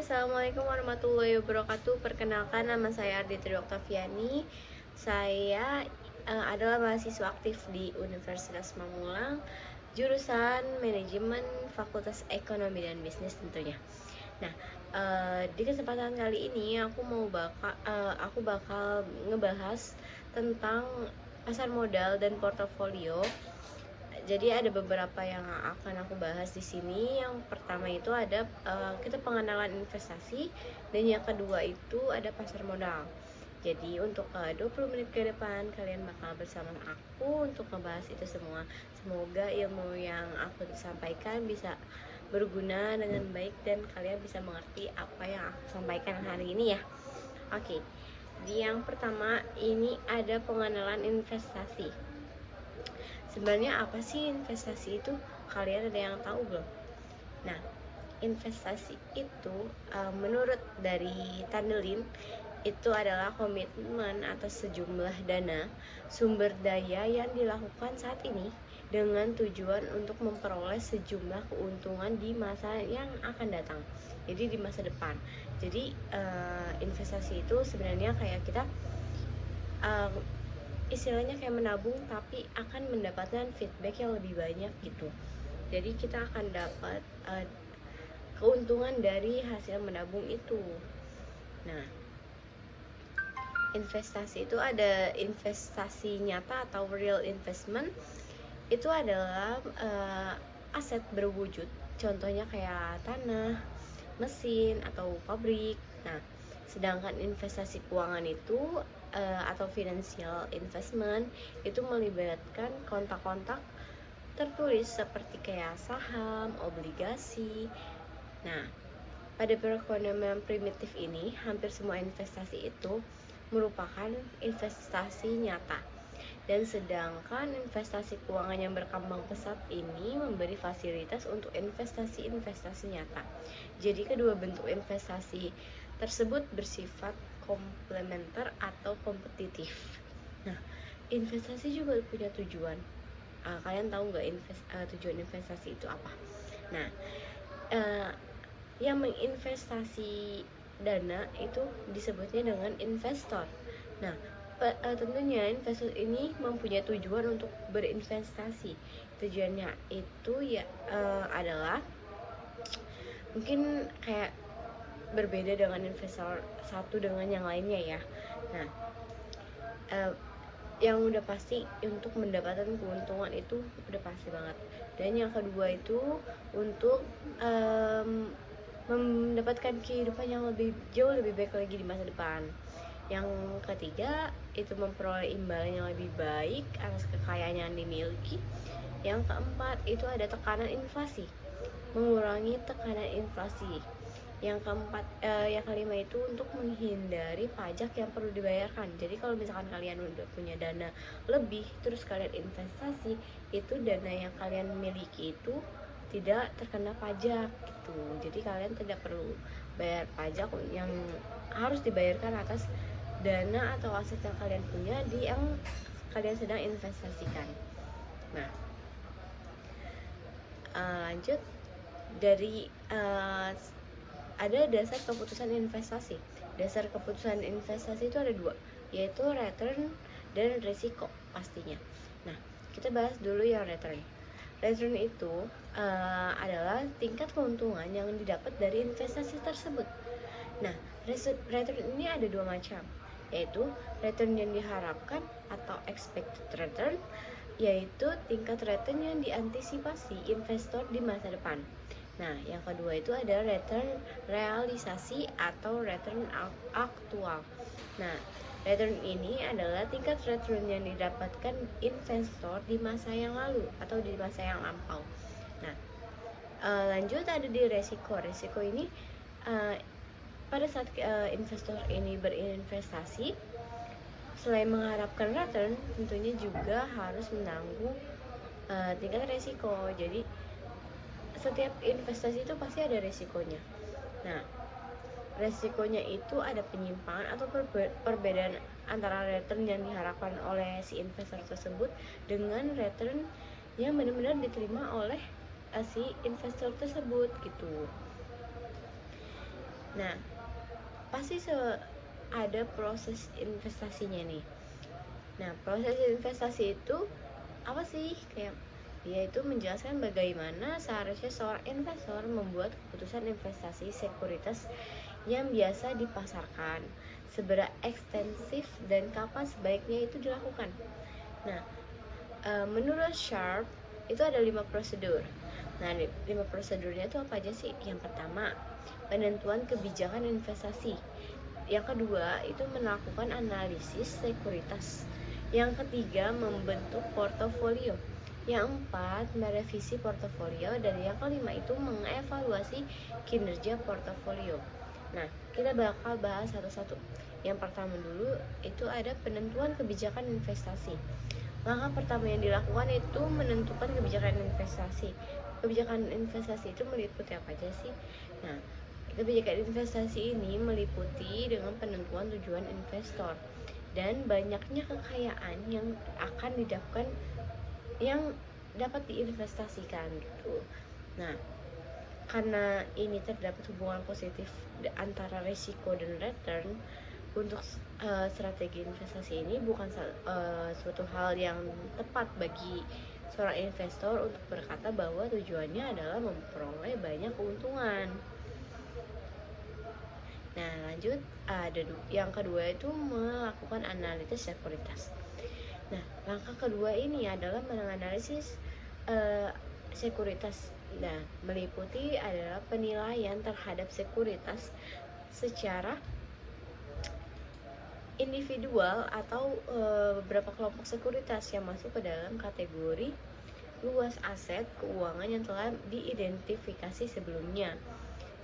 Assalamualaikum warahmatullahi wabarakatuh. Perkenalkan, nama saya Arditri Oktaviani. Saya adalah mahasiswa aktif di Universitas Mamulang, jurusan Manajemen Fakultas Ekonomi dan Bisnis tentunya. Nah, di kesempatan kali ini aku bakal ngebahas tentang pasar modal dan portofolio. Jadi ada beberapa yang akan aku bahas di sini. Yang pertama itu ada kita pengenalan investasi, dan yang kedua itu ada pasar modal. Jadi untuk 20 menit ke depan kalian bakal bersama aku untuk ngebahas itu semua. Semoga ilmu yang aku sampaikan bisa berguna dengan baik dan kalian bisa mengerti apa yang aku sampaikan hari ini ya. Oke. Yang pertama ini ada pengenalan investasi. Sebenarnya apa sih investasi itu? Kalian ada yang tahu belum? Nah, investasi itu menurut dari Tandelin itu adalah komitmen atau sejumlah dana sumber daya yang dilakukan saat ini dengan tujuan untuk memperoleh sejumlah keuntungan di masa yang akan datang. Jadi di masa depan. Jadi investasi itu sebenarnya kayak kita istilahnya kayak menabung, tapi akan mendapatkan feedback yang lebih banyak gitu. Jadi kita akan dapat keuntungan dari hasil menabung itu. Nah, investasi itu ada investasi nyata atau real investment. Itu adalah aset berwujud. Contohnya kayak tanah, mesin, atau pabrik. Nah, sedangkan investasi keuangan itu atau financial investment itu melibatkan kontak-kontak tertulis seperti kayak saham, obligasi. Nah, pada perekonomian primitif ini, hampir semua investasi itu merupakan investasi nyata. Dan sedangkan investasi keuangan yang berkembang pesat ini memberi fasilitas untuk investasi nyata. Jadi kedua bentuk investasi tersebut bersifat komplementer atau kompetitif. Nah, investasi juga punya tujuan. Kalian tahu nggak tujuan investasi itu apa? Nah, yang menginvestasi dana itu disebutnya dengan investor. Nah, tentunya investor ini mempunyai tujuan untuk berinvestasi. Tujuannya itu ya adalah mungkin kayak berbeda dengan investor satu dengan yang lainnya ya. Nah, yang udah pasti untuk mendapatkan keuntungan itu udah pasti banget. Dan yang kedua itu untuk mendapatkan kehidupan yang jauh lebih baik lagi di masa depan. Yang ketiga itu memperoleh imbalan yang lebih baik atas kekayaan yang dimiliki. Yang keempat itu ada tekanan inflasi, mengurangi tekanan inflasi. Yang kelima itu untuk menghindari pajak yang perlu dibayarkan. Jadi kalau misalkan kalian udah punya dana lebih terus kalian investasi, itu dana yang kalian miliki itu tidak terkena pajak gitu. Jadi kalian tidak perlu bayar pajak yang harus dibayarkan atas dana atau aset yang kalian punya di yang kalian sedang investasikan. Nah, lanjut dari ada dasar keputusan investasi. Dasar keputusan investasi itu ada dua, yaitu return dan risiko pastinya. Nah, kita bahas dulu yang return. Return itu adalah tingkat keuntungan yang didapat dari investasi tersebut. Nah, return ini ada dua macam, yaitu return yang diharapkan atau expected return, yaitu tingkat return yang diantisipasi investor di masa depan. Nah, yang kedua itu ada return realisasi atau return aktual. Nah, return ini adalah tingkat return yang didapatkan investor di masa yang lalu atau di masa yang lampau. Nah, lanjut ada di resiko. Resiko ini pada saat investor ini berinvestasi, selain mengharapkan return, tentunya juga harus menanggung tingkat resiko. Jadi setiap investasi itu pasti ada resikonya. Nah, resikonya itu ada penyimpangan atau perbedaan antara return yang diharapkan oleh si investor tersebut dengan return yang benar-benar diterima oleh si investor tersebut gitu. Nah, pasti ada proses investasinya nih. Nah, proses investasi itu apa sih? Kayak dia itu menjelaskan bagaimana seharusnya seorang investor membuat keputusan investasi sekuritas yang biasa dipasarkan, seberapa ekstensif dan kapan sebaiknya itu dilakukan. Nah, menurut Sharp itu ada 5 prosedur. Nah, 5 prosedurnya itu apa aja sih? Yang pertama, penentuan kebijakan investasi. Yang kedua, itu melakukan analisis sekuritas. Yang ketiga, membentuk portofolio. Yang empat, merevisi portofolio. Dan yang kelima itu mengevaluasi kinerja portofolio. Nah, kita bakal bahas satu-satu. Yang pertama dulu itu ada penentuan kebijakan investasi. Langkah pertama yang dilakukan itu menentukan kebijakan investasi. Kebijakan investasi itu meliputi apa aja sih? Nah, kebijakan investasi ini meliputi dengan penentuan tujuan investor dan banyaknya kekayaan yang akan didapatkan yang dapat diinvestasikan gitu. Nah, karena ini terdapat hubungan positif antara risiko dan return, untuk strategi investasi ini bukan suatu hal yang tepat bagi seorang investor untuk berkata bahwa tujuannya adalah memperoleh banyak keuntungan. Nah, lanjut, ada yang kedua itu melakukan analisis sekuritas. Nah, langkah kedua ini adalah menganalisis sekuritas. Nah, meliputi adalah penilaian terhadap sekuritas secara individual atau beberapa kelompok sekuritas yang masuk ke dalam kategori luas aset keuangan yang telah diidentifikasi sebelumnya.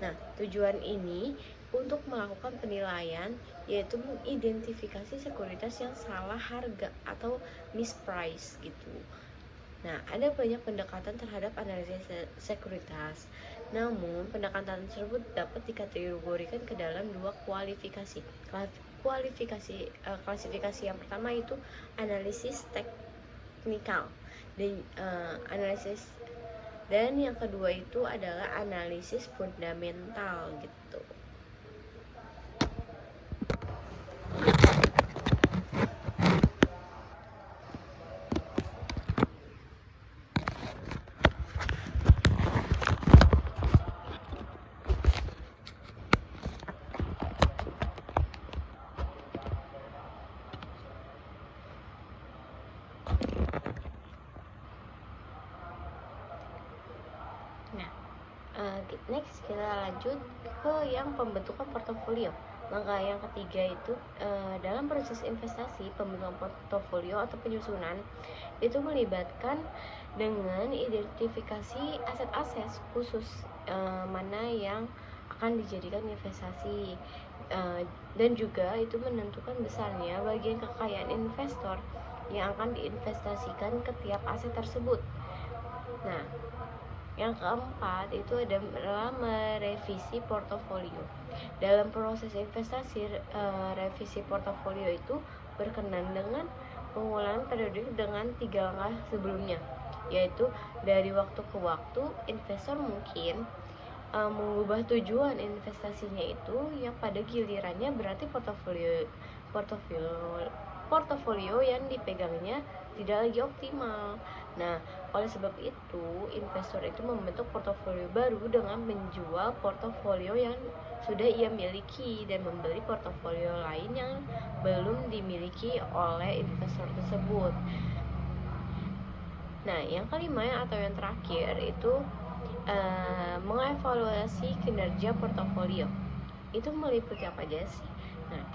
Nah, tujuan ini untuk melakukan penilaian yaitu mengidentifikasi sekuritas yang salah harga atau misprice gitu. Nah, ada banyak pendekatan terhadap analisis sekuritas. Namun, pendekatan tersebut dapat dikategorikan ke dalam dua kualifikasi. Klasifikasi yang pertama itu analisis teknikal dan analisis, dan yang kedua itu adalah analisis fundamental gitu. Next kita lanjut ke yang pembentukan portofolio. Langkah yang ketiga itu dalam proses investasi, pembentukan portofolio atau penyusunan itu melibatkan dengan identifikasi aset-aset khusus mana yang akan dijadikan investasi, dan juga itu menentukan besarnya bagian kekayaan investor yang akan diinvestasikan ke tiap aset tersebut. Nah, yang keempat itu adalah merevisi portofolio. Dalam proses investasi, revisi portofolio itu berkenan dengan pengulangan periodik dengan 3 langkah sebelumnya, yaitu dari waktu ke waktu investor mungkin mengubah tujuan investasinya itu yang pada gilirannya berarti portofolio yang dipegangnya tidak lagi optimal. Nah, oleh sebab itu, investor itu membentuk portofolio baru dengan menjual portofolio yang sudah ia miliki dan membeli portofolio lain yang belum dimiliki oleh investor tersebut. Nah, yang kelima atau yang terakhir itu mengevaluasi kinerja portofolio. Itu meliputi apa aja sih? Nah,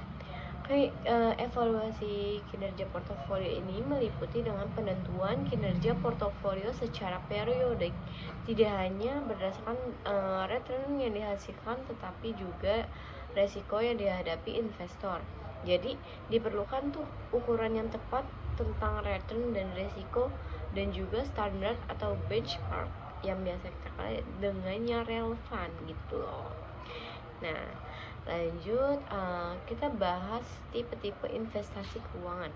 evaluasi kinerja portofolio ini meliputi dengan penentuan kinerja portofolio secara periodik, tidak hanya berdasarkan return yang dihasilkan, tetapi juga resiko yang dihadapi investor. Jadi diperlukan tuh ukuran yang tepat tentang return dan resiko, dan juga standar atau benchmark yang biasa kita kenal dengannya relevan gitu loh. Nah, lanjut, kita bahas tipe-tipe investasi keuangan.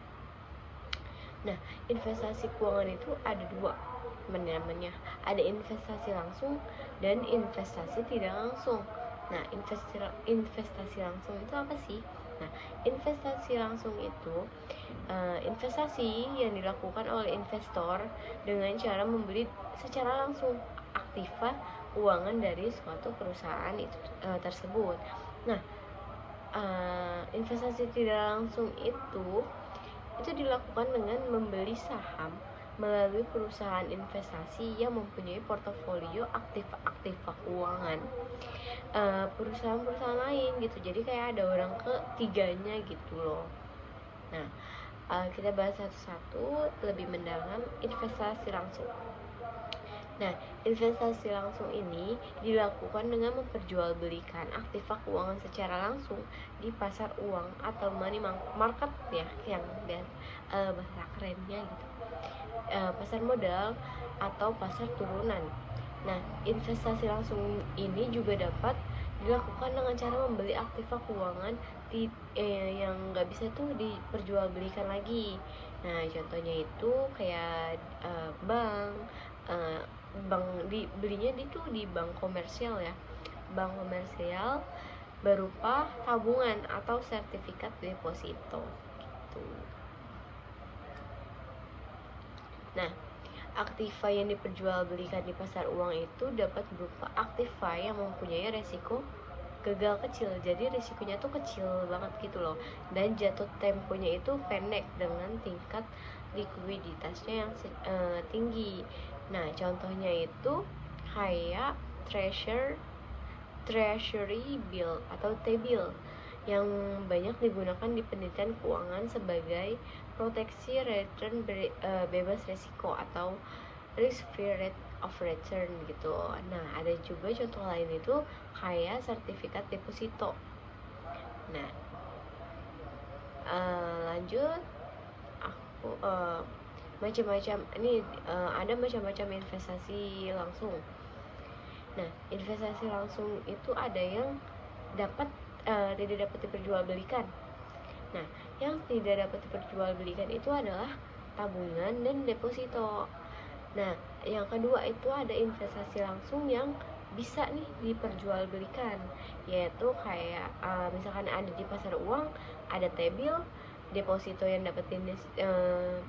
Nah, investasi keuangan itu ada dua namanya. Ada investasi langsung dan investasi tidak langsung. Nah, investasi langsung itu apa sih? Nah, investasi langsung itu investasi yang dilakukan oleh investor dengan cara membeli secara langsung aktiva keuangan dari suatu perusahaan itu tersebut. Nah, investasi tidak langsung itu dilakukan dengan membeli saham melalui perusahaan investasi yang mempunyai portofolio aktiva keuangan perusahaan-perusahaan lain gitu. Jadi kayak ada orang ketiganya gitu loh. Nah, kita bahas satu-satu lebih mendalam investasi langsung. Nah, investasi langsung ini dilakukan dengan memperjualbelikan aktiva keuangan secara langsung di pasar uang atau money market ya, yang bahasa kerennya gitu. Pasar modal atau pasar turunan. Nah, investasi langsung ini juga dapat dilakukan dengan cara membeli aktiva keuangan yang nggak bisa tuh diperjualbelikan lagi. Nah, contohnya itu kayak bank belinya di bank komersial ya, bank komersial berupa tabungan atau sertifikat deposito gitu. Nah, aktiva yang diperjualbelikan di pasar uang itu dapat berupa aktiva yang mempunyai resiko gagal kecil, jadi risikonya tuh kecil banget gitu loh, dan jatuh temponya itu pendek dengan tingkat likuiditasnya yang tinggi. Nah, contohnya itu kayak treasury bill atau T-bill yang banyak digunakan di penelitian keuangan sebagai proteksi return bebas risiko atau risk free rate of return gitu. Nah, ada juga contoh lain itu kayak sertifikat deposito. Nah, lanjut aku macam-macam ini ada macam-macam investasi langsung. Nah, investasi langsung itu ada yang tidak dapat diperjualbelikan. Nah, yang tidak dapat diperjualbelikan itu adalah tabungan dan deposito. Nah, yang kedua itu ada investasi langsung yang bisa nih diperjualbelikan, yaitu kayak misalkan ada di pasar uang, ada T-bill, deposito yang dapetin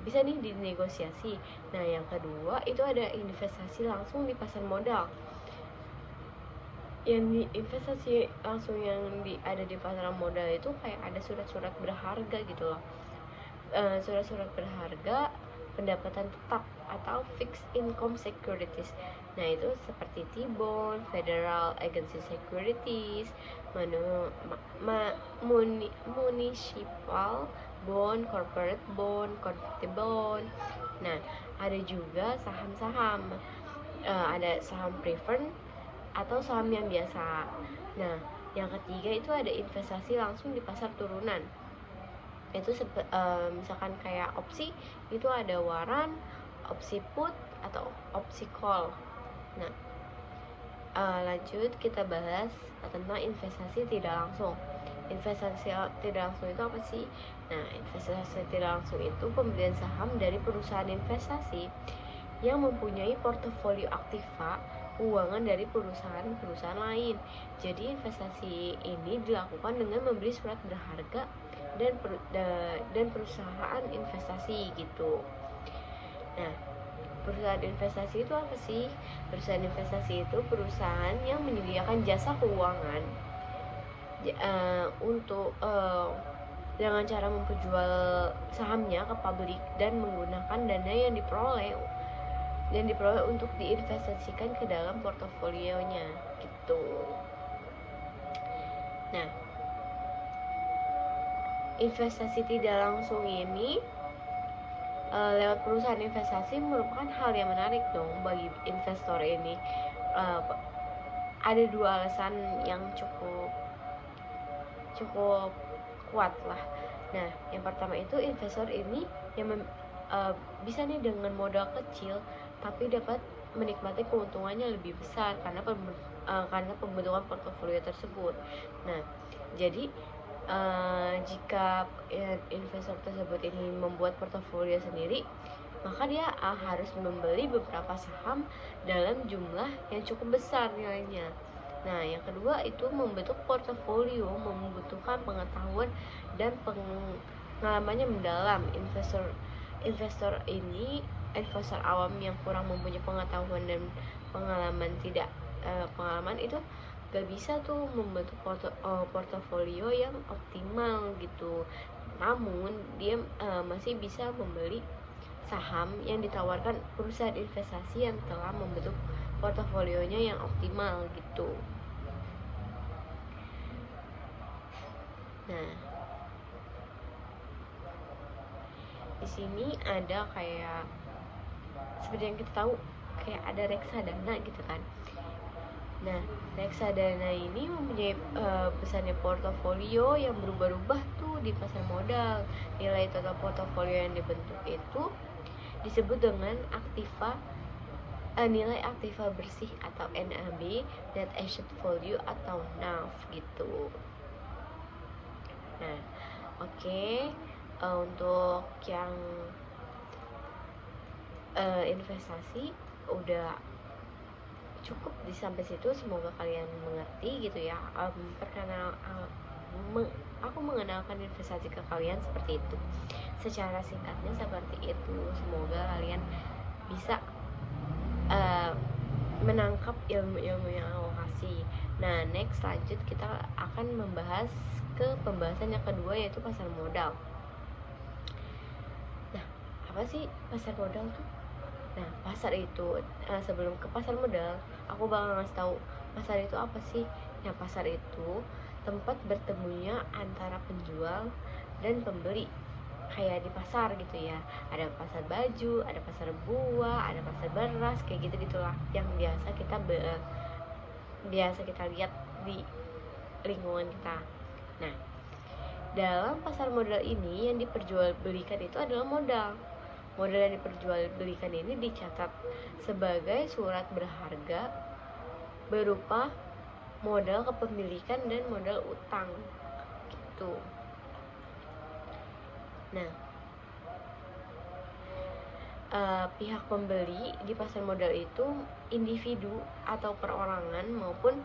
bisa nih dinegosiasi. Nah, yang kedua itu ada investasi langsung di pasar modal. Yang di investasi langsung yang ada di pasar modal itu kayak ada surat-surat berharga gitu loh. Surat-surat berharga pendapatan tetap atau fixed income securities. Nah, itu seperti T-bond, Federal Agency Securities, municipal bond, corporate bond, convertible bond. Nah, ada juga saham-saham. Ada saham preferred atau saham yang biasa. Nah, yang ketiga itu ada investasi langsung di pasar turunan. Itu misalkan kayak opsi itu ada waran, opsi put atau opsi call. Nah, lanjut kita bahas tentang investasi tidak langsung. Investasi tidak langsung itu apa sih? Nah, investasi tidak langsung itu pembelian saham dari perusahaan investasi yang mempunyai portofolio aktiva keuangan dari perusahaan lain. Jadi investasi ini dilakukan dengan membeli surat berharga dan perusahaan investasi gitu. Nah, perusahaan investasi itu apa sih? Perusahaan investasi itu perusahaan yang menyediakan jasa keuangan untuk dengan cara memperjual sahamnya ke publik dan menggunakan dana yang diperoleh untuk diinvestasikan ke dalam portofolionya gitu. Nah, investasi tidak langsung ini lewat perusahaan investasi merupakan hal yang menarik dong bagi investor ini. Ada dua alasan yang cukup kuat lah. Nah, yang pertama itu investor ini yang bisa nih dengan modal kecil tapi dapat menikmati keuntungannya lebih besar karena pembentukan portofolio tersebut. Nah, jadi jika investor tersebut ini membuat portofolio sendiri, maka dia harus membeli beberapa saham dalam jumlah yang cukup besar nilainya. Nah, yang kedua itu membentuk portofolio membutuhkan pengetahuan dan pengalamannya mendalam. Investor awam yang kurang mempunyai pengetahuan dan pengalaman itu gak bisa tuh membentuk portofolio yang optimal gitu. Namun dia masih bisa membeli saham yang ditawarkan perusahaan investasi yang telah membentuk portofolionya yang optimal gitu. Nah, di sini ada kayak seperti yang kita tahu kayak ada reksadana gitu kan. Nah, reksadana ini mempunyai besarnya portofolio yang berubah-ubah tuh di pasar modal. Nilai total portofolio yang dibentuk itu disebut dengan nilai aktiva bersih atau NAB, net asset value atau NAV gitu. Nah, oke. Untuk yang investasi udah cukup di sampai situ, semoga kalian mengerti gitu ya. Aku mengenalkan investasi ke kalian seperti itu secara singkatnya seperti itu. Semoga kalian bisa menangkap ilmu-ilmu yang aku kasih. Nah, next lanjut kita akan membahas ke pembahasan yang kedua, yaitu pasar modal. Nah, apa sih pasar modal tuh? Nah, pasar itu sebelum ke pasar modal, aku bakal ngasih tahu pasar itu apa sih. Nah, pasar itu tempat bertemunya antara penjual dan pembeli, kayak di pasar gitu ya. Ada pasar baju, ada pasar buah, ada pasar beras, kayak gitu gitulah yang biasa kita lihat di lingkungan kita. Nah, dalam pasar modal ini yang diperjualbelikan itu adalah modal. Modal yang diperjualbelikan ini dicatat sebagai surat berharga berupa modal kepemilikan dan modal utang gitu. Nah, pihak pembeli di pasar modal itu individu atau perorangan maupun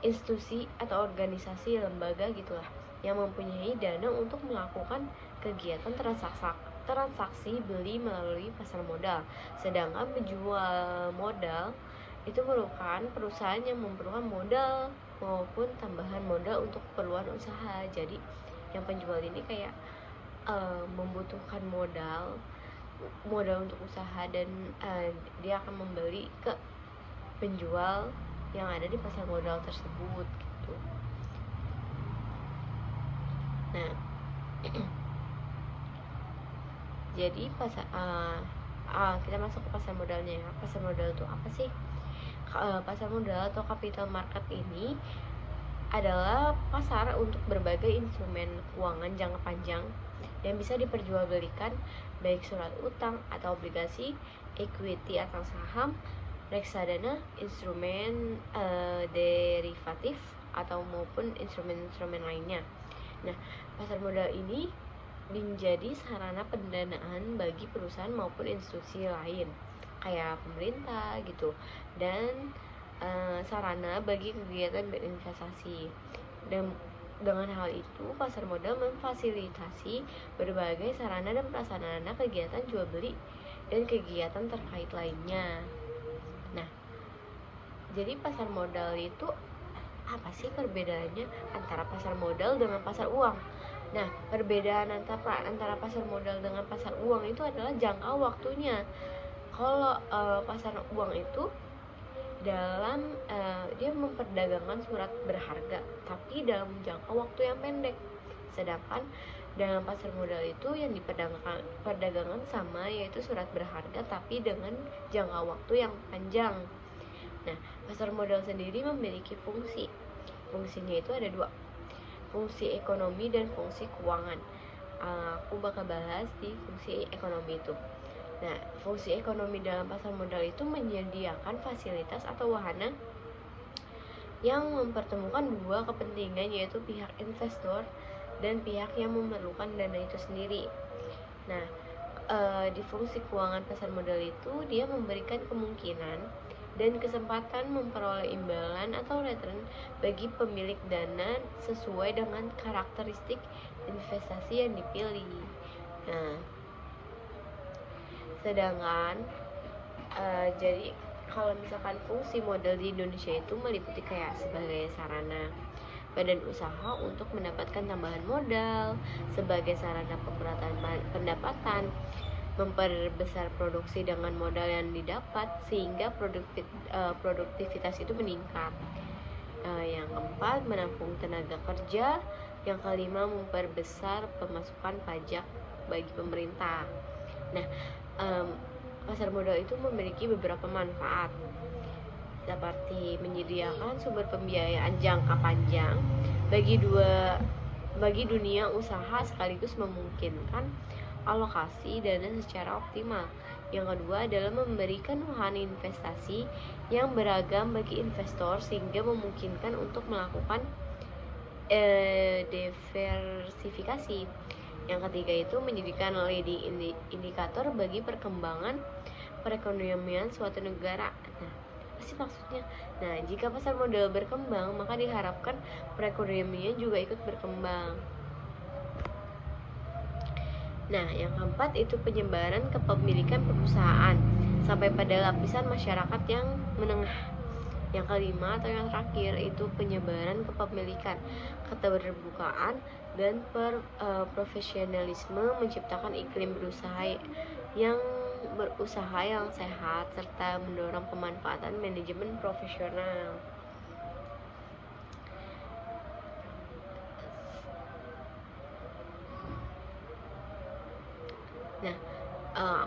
institusi atau organisasi lembaga gitulah yang mempunyai dana untuk melakukan kegiatan transaksi beli melalui pasar modal. Sedangkan penjual modal itu merupakan perusahaan yang memerlukan modal maupun tambahan modal untuk keperluan usaha. Jadi yang penjual ini kayak membutuhkan modal untuk usaha, dan dia akan membeli ke penjual yang ada di pasar modal tersebut gitu. Nah, jadi kita masuk ke pasar modalnya ya. Pasar modal itu apa sih? Pasar modal atau capital market ini adalah pasar untuk berbagai instrumen keuangan jangka panjang yang bisa diperjualbelikan, baik surat utang atau obligasi, equity atau saham, reksadana, instrumen derivatif atau maupun instrumen-instrumen lainnya. Nah, pasar modal ini menjadi sarana pendanaan bagi perusahaan maupun institusi lain kayak pemerintah gitu, dan sarana bagi kegiatan berinvestasi. Dan dengan hal itu, pasar modal memfasilitasi berbagai sarana dan prasarana kegiatan jual beli dan kegiatan terkait lainnya. Nah, jadi pasar modal itu apa sih perbedaannya antara pasar modal dengan pasar uang? Nah, perbedaan antara pasar modal dengan pasar uang itu adalah jangka waktunya. Kalau pasar uang itu dia memperdagangkan surat berharga tapi dalam jangka waktu yang pendek. Sedangkan dalam pasar modal itu yang diperdagangkan sama, yaitu surat berharga tapi dengan jangka waktu yang panjang. Nah, pasar modal sendiri memiliki fungsinya itu ada dua, fungsi ekonomi dan fungsi keuangan. Aku bakal bahas di fungsi ekonomi itu. Nah, fungsi ekonomi dalam pasar modal itu menyediakan fasilitas atau wahana yang mempertemukan dua kepentingan, yaitu pihak investor dan pihak yang memerlukan dana itu sendiri. Nah, di fungsi keuangan pasar modal itu dia memberikan kemungkinan dan kesempatan memperoleh imbalan atau return bagi pemilik dana sesuai dengan karakteristik investasi yang dipilih. Nah, sedangkan jadi kalau misalkan fungsi modal di Indonesia itu meliputi kayak sebagai sarana badan usaha untuk mendapatkan tambahan modal, sebagai sarana pemerataan pendapatan, memperbesar produksi dengan modal yang didapat sehingga produktivitas itu meningkat. Yang keempat, menampung tenaga kerja. Yang kelima, memperbesar pemasukan pajak bagi pemerintah. Nah, pasar modal itu memiliki beberapa manfaat seperti menyediakan sumber pembiayaan jangka panjang bagi dunia usaha sekaligus memungkinkan alokasi dana secara optimal. Yang kedua adalah memberikan wahana investasi yang beragam bagi investor sehingga memungkinkan untuk melakukan diversifikasi. Yang ketiga itu menjadikan leading indikator bagi perkembangan perekonomian suatu negara. Nah, apa sih maksudnya? Nah, jika pasar modal berkembang, maka diharapkan perekonomian juga ikut berkembang. Nah, yang keempat itu penyebaran kepemilikan perusahaan sampai pada lapisan masyarakat yang menengah. Yang kelima atau yang terakhir itu penyebaran kepemilikan, keterbukaan dan profesionalisme, menciptakan iklim berusaha yang sehat serta mendorong pemanfaatan manajemen profesional. Nah,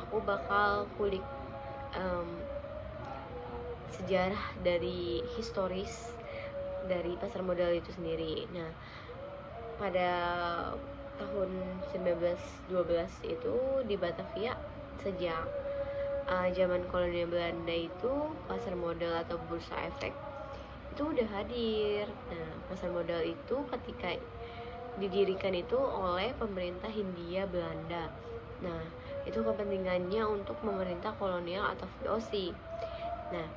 aku bakal kulik sejarah dari historis dari pasar modal itu sendiri. Nah, pada tahun 1912 itu di Batavia, sejak zaman kolonial Belanda itu pasar modal atau bursa efek itu udah hadir. Nah, pasar modal itu ketika didirikan itu oleh pemerintah Hindia Belanda. Nah, itu kepentingannya untuk memerintah kolonial atau VOC. Nah,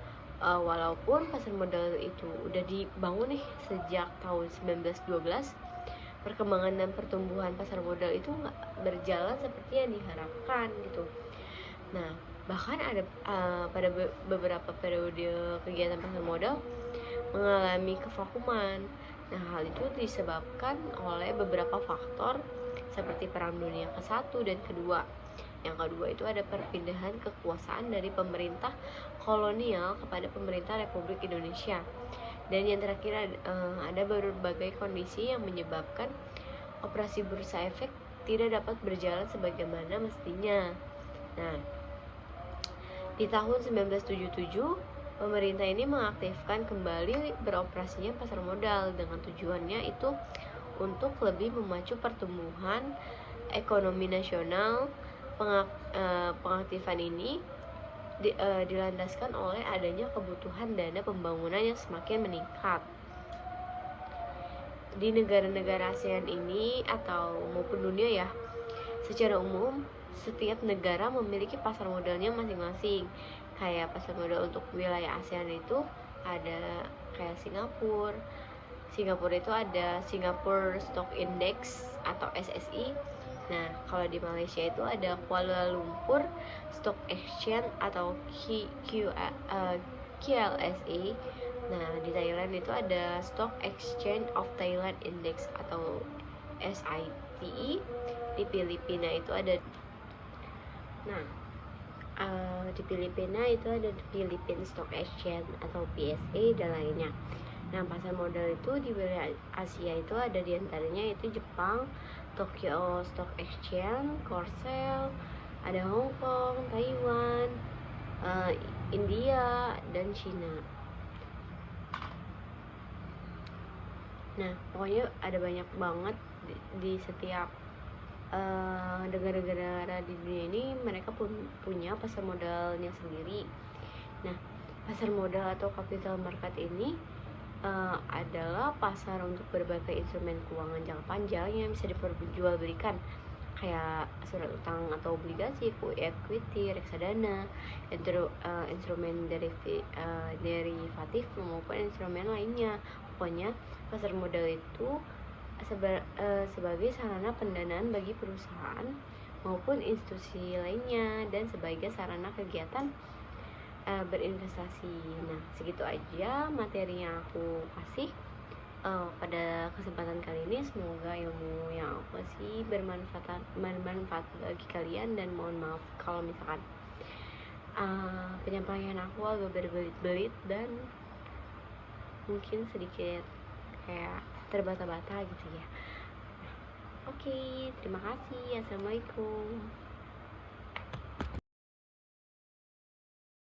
walaupun pasar modal itu udah dibangun nih sejak tahun 1912, perkembangan dan pertumbuhan pasar modal itu nggak berjalan seperti yang diharapkan gitu. Nah, bahkan ada pada beberapa periode kegiatan pasar modal mengalami kevakuman. Nah, hal itu disebabkan oleh beberapa faktor seperti Perang Dunia ke-1 dan ke-2. Yang kedua itu ada perpindahan kekuasaan dari pemerintah kolonial kepada pemerintah Republik Indonesia. Dan yang terakhir ada berbagai kondisi yang menyebabkan operasi bursa efek tidak dapat berjalan sebagaimana mestinya. Nah, di tahun 1977 pemerintah ini mengaktifkan kembali beroperasinya pasar modal dengan tujuannya itu untuk lebih memacu pertumbuhan ekonomi nasional. Pengaktifan ini dilandaskan oleh adanya kebutuhan dana pembangunan yang semakin meningkat. Di negara-negara ASEAN ini atau maupun dunia ya, secara umum setiap negara memiliki pasar modalnya masing-masing. Kayak pasar modal untuk wilayah ASEAN itu ada kayak Singapura itu ada Singapore Stock Index atau SSI. Nah, kalau di Malaysia itu ada Kuala Lumpur Stock Exchange atau QLSE. Nah, di Thailand itu ada Stock Exchange of Thailand Index atau SITE. Di Filipina itu ada di Filipina itu ada Philippine Stock Exchange atau PSA dan lainnya. Nah, pasar modal itu di wilayah Asia itu ada diantaranya itu Jepang, Tokyo Stock Exchange, Korsel, ada Hong Kong, Taiwan, India, dan Cina. Nah, pokoknya ada banyak banget di setiap negara-negara di dunia ini mereka pun punya pasar modalnya sendiri. Nah, pasar modal atau capital market ini adalah pasar untuk berbagai instrumen keuangan jangka panjang yang bisa diperjualbelikan kayak surat utang atau obligasi, equity, reksadana, instrumen derivatif maupun instrumen lainnya. Pokoknya pasar modal itu sebagai sarana pendanaan bagi perusahaan maupun institusi lainnya dan sebagai sarana kegiatan berinvestasi. Nah, segitu aja materi yang aku kasih pada kesempatan kali ini. Semoga ilmu yang aku kasih bermanfaat bagi kalian, dan mohon maaf kalau misalkan penyampaian aku agak berbelit-belit dan mungkin sedikit kayak terbata-bata gitu ya. Oke, terima kasih. Assalamualaikum.